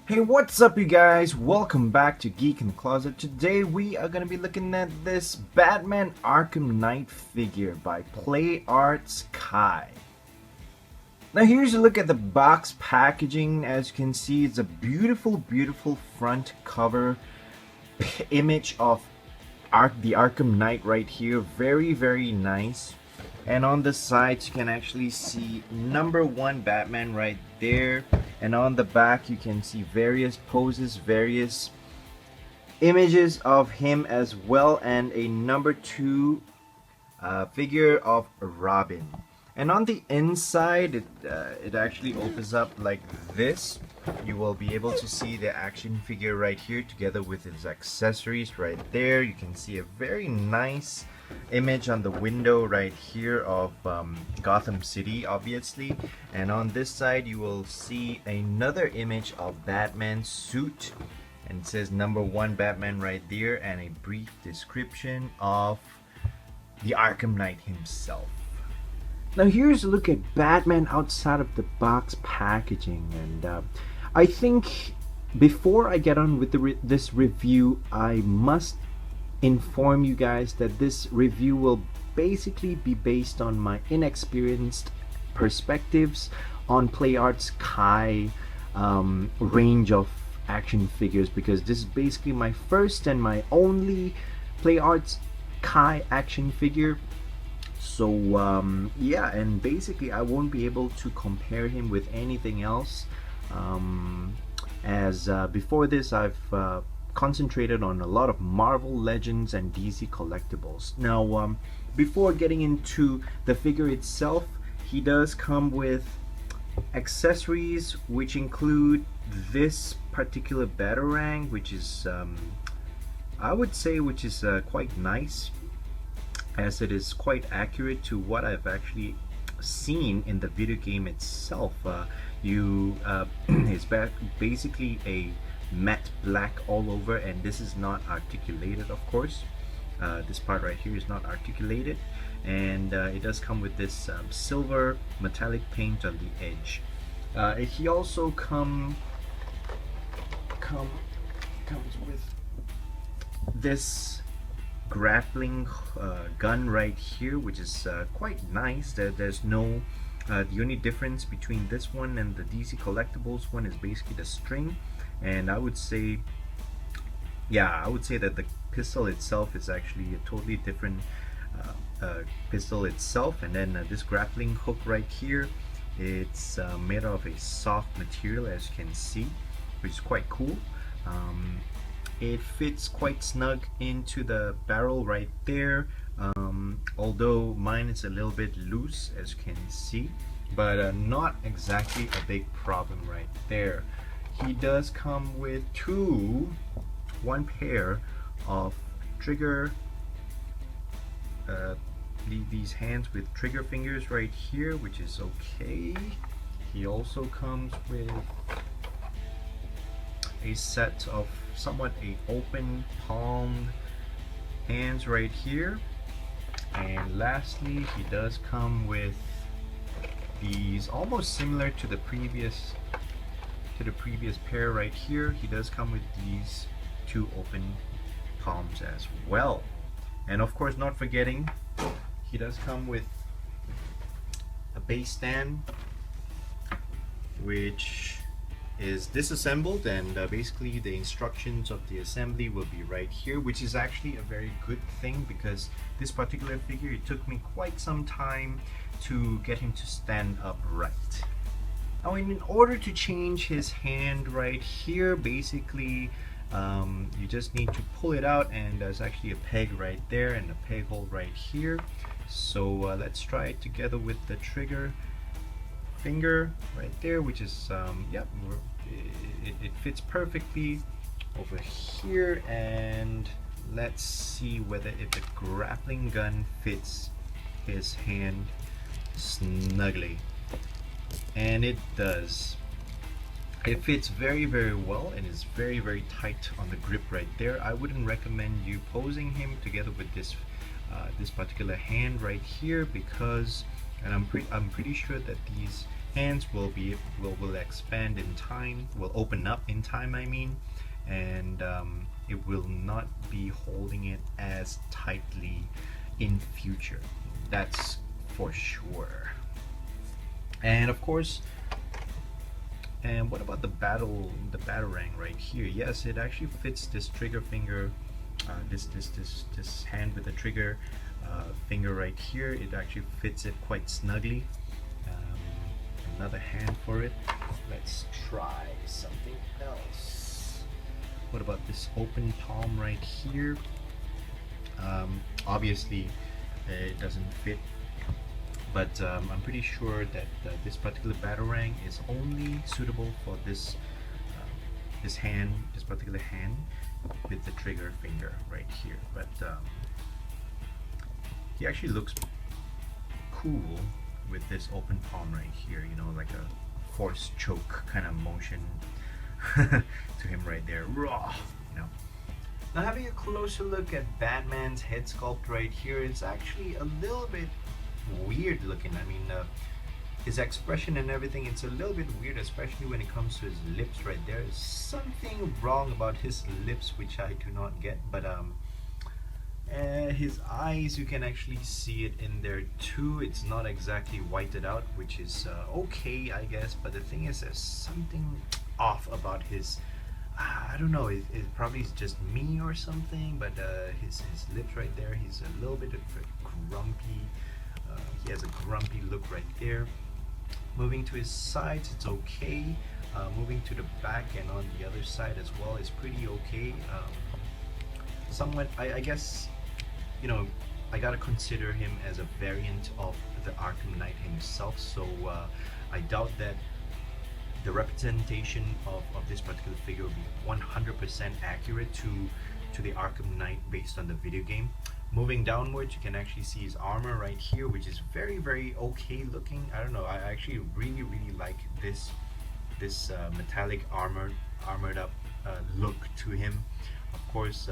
Hey, what's up, you guys? Welcome back to Geek in the Closet. Today we are going to be looking at this Batman Arkham Knight figure by Playarts Kai. Now here's a look at the box packaging. As you can see, it's a beautiful front cover image of the Arkham Knight right here. Very nice. And on the sides you can actually see #1 Batman right there, and on the back you can see various poses, various images of him as well, and a #2 figure of Robin. And on the inside it actually opens up like this. You will be able to see the action figure right here together with his accessories right there. You can see a very nice image on the window right here of Gotham City, obviously. And on this side you will see another image of Batman's suit, and it says #1 Batman right there, and a brief description of the Arkham Knight himself. Now here's a look at Batman outside of the box packaging, and I think before I get on with this review, I must inform you guys that this review will basically be based on my inexperienced perspectives on Playarts Kai range of action figures, because this is basically my first and my only Playarts Kai action figure. So yeah, and basically I won't be able to compare him with anything else, as before this I've concentrated on a lot of Marvel Legends and DC collectibles. Now before getting into the figure itself, he does come with accessories which include this particular batarang, which is I would say quite nice, as it is quite accurate to what I've actually seen in the video game itself. It's basically a matte black all over, and this is not articulated, of course. This part right here is not articulated, and it does come with this silver metallic paint on the edge. He also comes with this grappling gun right here, which is quite nice. There's no the only difference between this one and the DC collectibles one is basically the string, and I would say that the pistol itself is actually a totally different pistol itself. And then this grappling hook right here, it's made of a soft material, as you can see, which is quite cool. It fits quite snug into the barrel right there, although mine is a little bit loose, as you can see, but not exactly a big problem right there. He does come with one pair of trigger, these hands with trigger fingers right here, which is okay. He also comes with a set of somewhat open palmed hands right here, and lastly he does come with these almost similar to the previous pair right here. He does come with these 2 open palms as well, and of course, not forgetting, he does come with a base stand which is disassembled, and basically the instructions of the assembly will be right here, which is actually a very good thing, because this particular figure, it took me quite some time to get him to stand upright. Now, in order to change his hand right here, basically you just need to pull it out, and there's actually a peg right there and a peg hole right here. So let's try it together with the trigger finger right there, which is it fits perfectly over here. And let's see whether if the grappling gun fits his hand snugly, and it does. It fits very well, and is very tight on the grip right there. I wouldn't recommend you posing him together with this particular hand right here, because, and I'm pretty sure that these hands will expand in time, will open up in time, I mean, and it will not be holding it as tightly in future. That's for sure. And of course, and what about the batarang right here? Yes, it actually fits this trigger finger, this hand with the trigger finger right here. It actually fits it quite snugly. Another hand for it. Let's try something else. What about this open palm right here? Obviously, it doesn't fit, but I'm pretty sure that this particular batarang is only suitable for this this particular hand with the trigger finger right here. But he actually looks cool with this open palm right here, you know, like a force choke kind of motion to him right there. Raw, you know. Now having a closer look at Batman's head sculpt right here, it's actually a little bit weird looking. I mean, his expression and everything, it's a little bit weird, especially when it comes to his lips right there. There's something wrong about his lips which I do not get, but his eyes, you can actually see it in there too. It's not exactly whited out, which is okay, I guess, but the thing is, there's something off about his I don't know, it probably is just me or something, but his lips right there, he's a little bit of a grumpy, he has a grumpy look right there. Moving to his sides, it's okay. Moving to the back and on the other side as well is pretty okay. Somewhat, I guess, you know, I gotta consider him as a variant of the Arkham Knight himself, so I doubt that the representation of this particular figure will be 100% accurate to the Arkham Knight based on the video game. Moving downwards, you can actually see his armor right here, which is very, very okay looking. I don't know, I actually really like this metallic armored up look to him. Of course,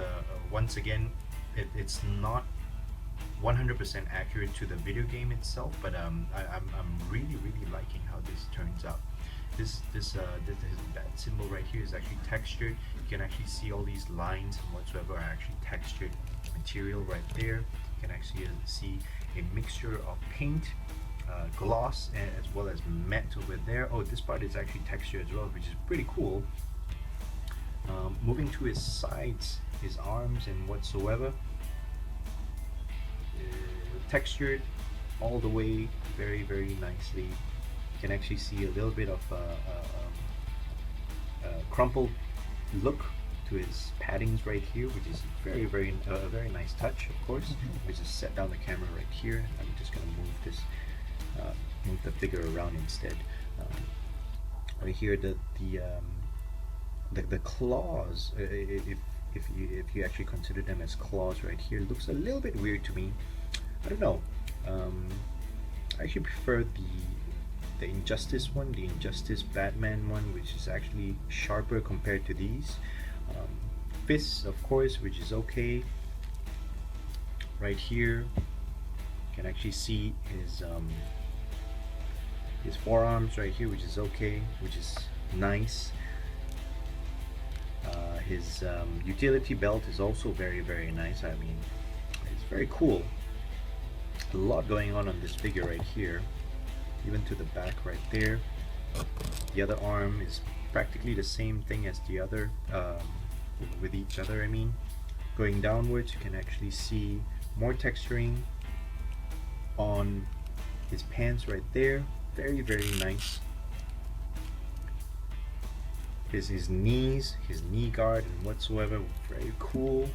once again, it's not 100% accurate to the video game itself, but I'm really liking how this turns out. This bat symbol right here is actually textured. You can actually see all these lines and whatsoever are actually textured material right there. You can actually see a mixture of paint, gloss, as well as matte over there. Oh, this part is actually textured as well, which is pretty cool. Moving to his sides, his arms and whatsoever, textured all the way very nicely. You can actually see a little bit of crumpled look to his paddings right here, which is very very nice touch, of course. We just set down the camera right here. I'm just gonna move the figure around instead. Right here, the claws, if you actually consider them as claws right here, looks a little bit weird to me. I don't know. I actually prefer the Injustice one, the Injustice Batman one, which is actually sharper compared to these. Fists, of course, which is okay. Right here, you can actually see his forearms right here, which is okay, which is nice. His utility belt is also very nice. I mean, it's very cool. A lot going on this figure right here, even to the back right there. The other arm is practically the same thing as the other, with each other, I mean. Going downwards, you can actually see more texturing on his pants right there. Very nice. His knees, his knee guard and whatsoever, very cool.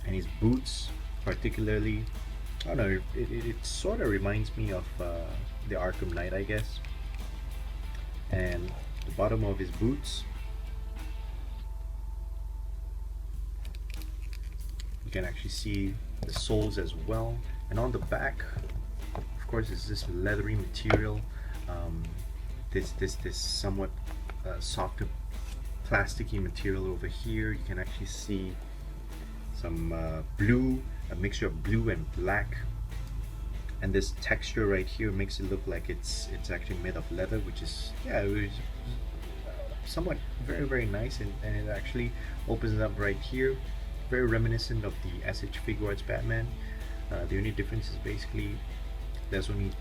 And his boots particularly, I don't know, it sort of reminds me of the Arkham Knight, I guess. And the bottom of his boots, you can actually see the soles as well. And on the back, of course, is this leathery material. This somewhat softer plasticky material over here. You can actually see some blue, a mixture of blue and black and this texture right here makes it look like it's actually made of leather, which is, yeah, it was somewhat very nice, and it actually opens it up right here, very reminiscent of the SH Figuarts Batman. The only difference is basically there's only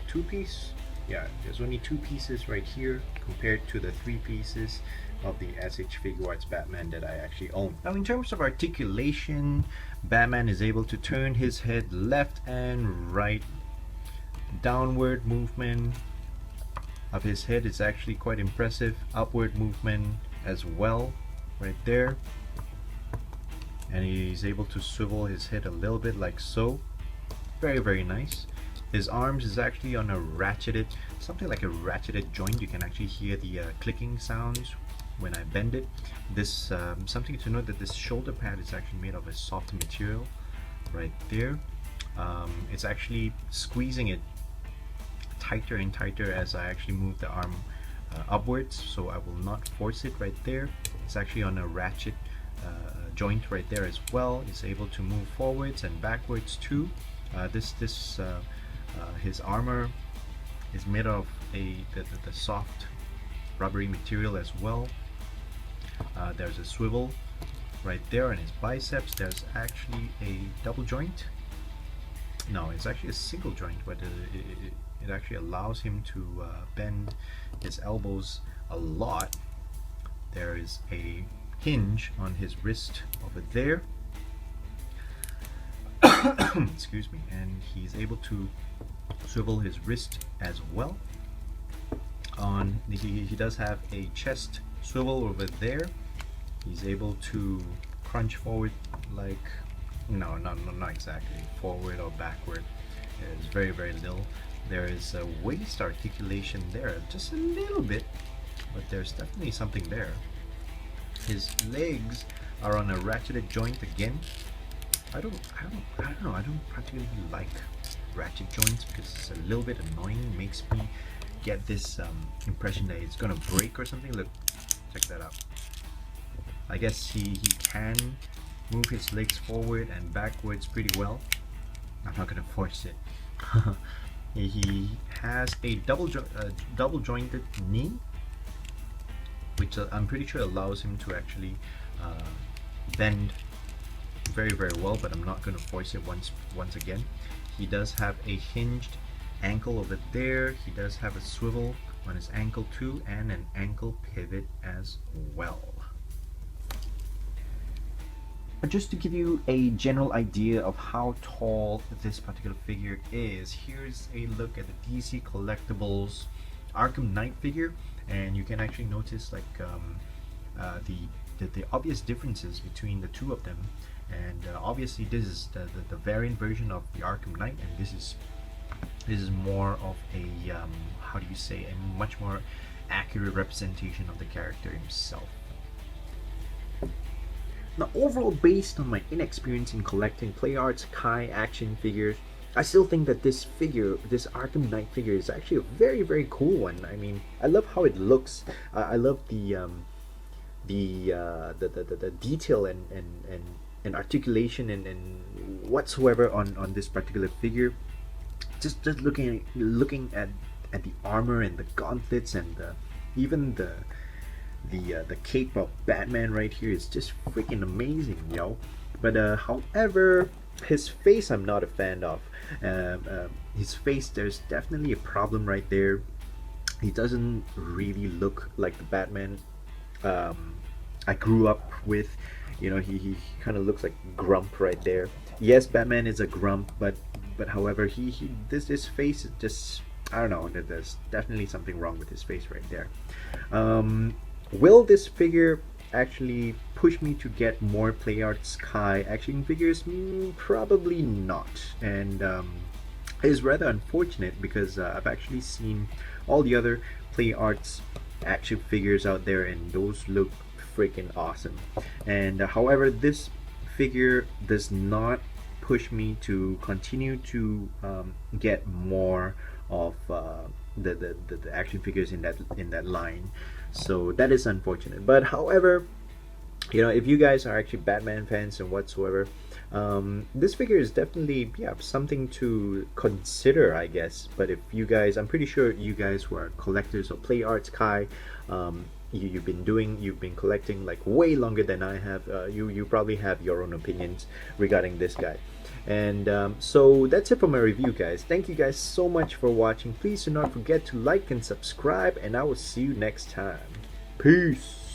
two pieces right here compared to the three pieces of the SH Figuarts Batman that I actually own. Now, in terms of articulation, Batman is able to turn his head left and right. Downward movement of his head is actually quite impressive. Upward movement as well, right there. And he's able to swivel his head a little bit like so. Very nice. His arms is actually on a ratcheted, something like a ratcheted joint. You can actually hear the clicking sounds when I bend it. This something to note that this shoulder pad is actually made of a soft material right there. It's actually squeezing it tighter and tighter as I actually move the arm upwards, so I will not force it right there. It's actually on a ratchet joint right there as well. It's able to move forwards and backwards too. His armor is made of the soft rubbery material as well. There's a swivel right there in his biceps. There's actually a double joint. No, it's actually a single joint, but it actually allows him to bend his elbows a lot. There is a hinge on his wrist over there. Excuse me. And he's able to swivel his wrist as well. He does have a chest swivel over there. He's able to crunch forward, like, no, not exactly forward or backward. It's very little. There is a waist articulation there, just a little bit, but there's definitely something there. His legs are on a ratcheted joint again. I don't know. I don't particularly like ratchet joints because it's a little bit annoying. It makes me get this impression that it's gonna break or something. Look, check that out. I guess he can move his legs forward and backwards pretty well. I'm not gonna force it. He has a double jointed knee, which I'm pretty sure allows him to actually bend very well, but I'm not going to force it once again. He does have a hinged ankle over there. He does have a swivel on his ankle too, and an ankle pivot as well. But just to give you a general idea of how tall this particular figure is, here's a look at the DC Collectibles Arkham Knight figure, and you can actually notice like the obvious differences between the two of them. And obviously this is the variant version of the Arkham Knight, and this is more of a how do you say, a much more accurate representation of the character himself. Now, overall, based on my inexperience in collecting Playarts Kai action figures, I still think that this figure, this Arkham Knight figure, is actually a very cool one. I mean, I love how it looks. I love the detail and articulation and whatsoever on this particular figure. Just looking at the armor and the gauntlets and even the cape of Batman right here is just freaking amazing, yo. But however, his face I'm not a fan of. His face, there's definitely a problem right there. He doesn't really look like the Batman I grew up with. You know, he kind of looks like Grump right there. Yes, Batman is a Grump, but however, this face is just, I don't know. There's definitely something wrong with his face right there. Will this figure actually push me to get more Playarts Kai action figures? Probably not. And it is rather unfortunate because I've actually seen all the other Playarts action figures out there, and those look freaking awesome. And however, this figure does not push me to continue to get more of the action figures in that line. So that is unfortunate. But however, You know, if you guys are actually Batman fans and whatsoever, this figure is definitely, yeah, something to consider, I guess. But if you guys, I'm pretty sure you guys who are collectors of Playarts Kai, you've been collecting like way longer than I have. You probably have your own opinions regarding this guy. And so that's it for my review, guys. Thank you guys so much for watching. Please do not forget to like and subscribe, and I will see you next time. Peace.